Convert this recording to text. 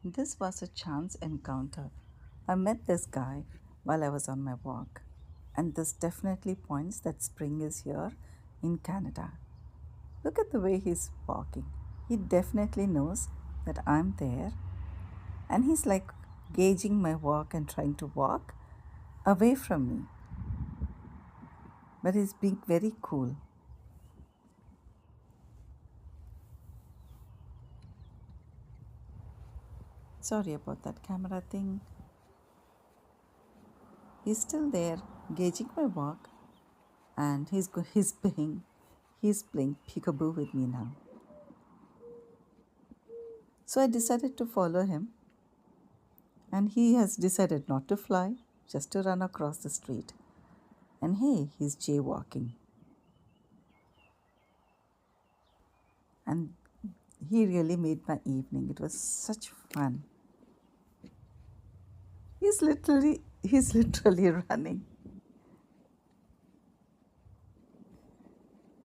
This was a chance encounter. I met this guy while I was on my walk, and this definitely points that spring is here in Canada. Look at the way he's walking. He definitely knows that I'm there, and he's like gauging my walk and trying to walk away from me, but he's being very cool. Sorry about that camera thing. He's still there, gauging my walk, and he's playing peekaboo with me now. So I decided to follow him, and he has decided not to fly, just to run across the street. And hey, he's jaywalking, and he really made my evening. It was such fun. He's literally running.